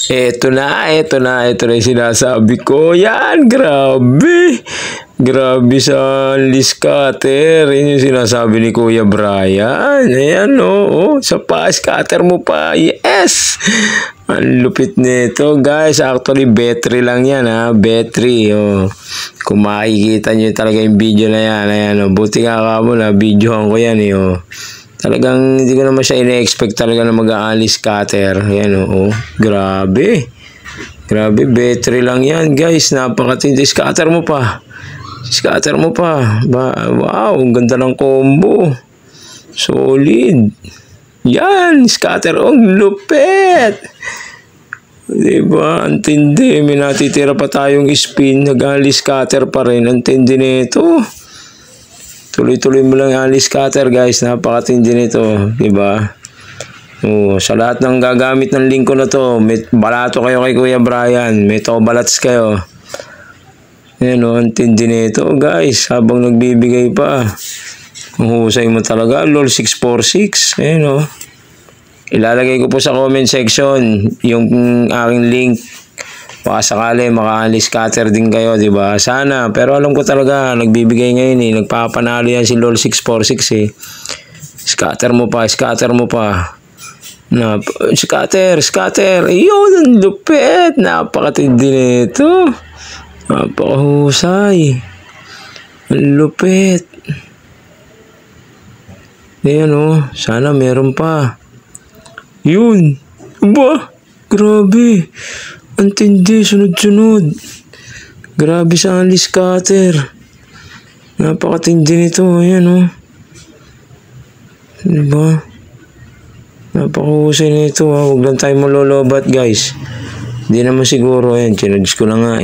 Ito na yung sinasabi ko. Yan, grabe. Grabe sa Liz Cutter. Yun yung sinasabi ni Kuya Brian. Ayan, sa pa, scatter mo pa. Yes! Ang lupit nito, guys. Actually, battery lang yan, ha. Battery, Kung makikita nyo talaga yung video na yan, ayan, buti nga ka mo na videohan ko yan, Talagang hindi ko naman siya ina-expect talaga na mag-aalis cutter. Ayan, grabe. Grabe, battery lang yan, guys. Napakatindi. Scatter mo pa. Scatter mo pa. Wow, ang ganda ng combo. Solid. Yan, scatter. Ang lupit. Diba? Ang tindi. May natitira pa tayong spin. Nag-aalis cutter pa rin. Ang tindi nito. Tuloy-tuloy mo lang yung alis cutter, guys. Napakatindi nito. Diba? Sa lahat ng gagamit ng link ko na to, may balato kayo kay Kuya Brian. May tobalats kayo. Ayan, ang tindi nito, guys. Habang nagbibigay pa. Ang husay mo talaga. LOL 646. Ayan, Ilalagay ko po sa comment section yung aking link. Baka sakali makaalis cutter din kayo, di ba? Sana. Pero alam ko talaga, nagbibigay ngayon Nagpapanalo yan si LOL 646 Scatter mo pa, scatter mo pa. Scatter. Yun, ang lupit. Napakatindi nito. Napakahusay. Ang lupit. Ayan, sana meron pa. Yun. Ba? Grabe. Ang tindi, sunod-sunod. Grabe sa alis cutter. Napakatindi nito. Ayan, Diba? Napakahusay nito, Huwag lang tayo malolobat, guys. Hindi naman siguro. Ayan, chinodge ko na nga,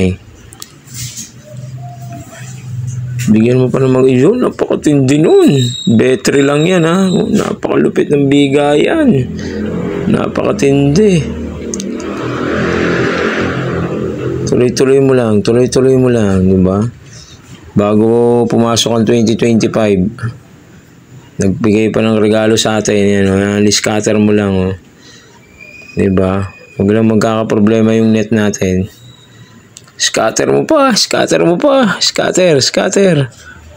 Bigyan mo pa ng mag-iyon. Napakatindi nun. Battery lang yan, Napakalupit ng bigayan. Napakatindi. Tuloy-tuloy mo lang, di ba? Bago pumasok ang 2025, nagbigay pa ng regalo sa atin, scatter mo lang, di ba? Huwag lang magkakaproblema yung net natin. Scatter mo pa, scatter.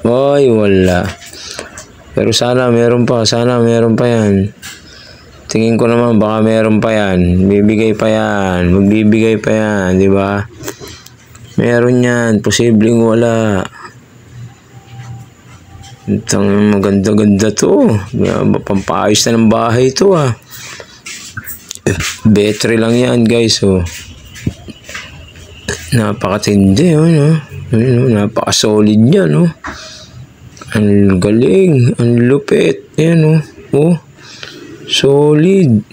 Oy, wala. Pero sana meron pa yan. Tingin ko naman baka meron pa yan. Magbibigay pa yan, di ba? Meron yan, posibleng wala. Itang maganda-ganda to. Pampaayos na ng bahay to, Battery lang yan, guys, Napakatindi, Napaka-solid yan, Ang galing, ang lupit. Ayan, solid.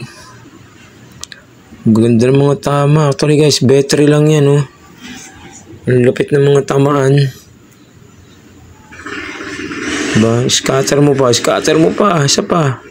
Ganda ng mga tama. Actually, guys, battery lang yan, Ang lupit ng mga tamaan. Diba? Scatter mo pa. Isa pa.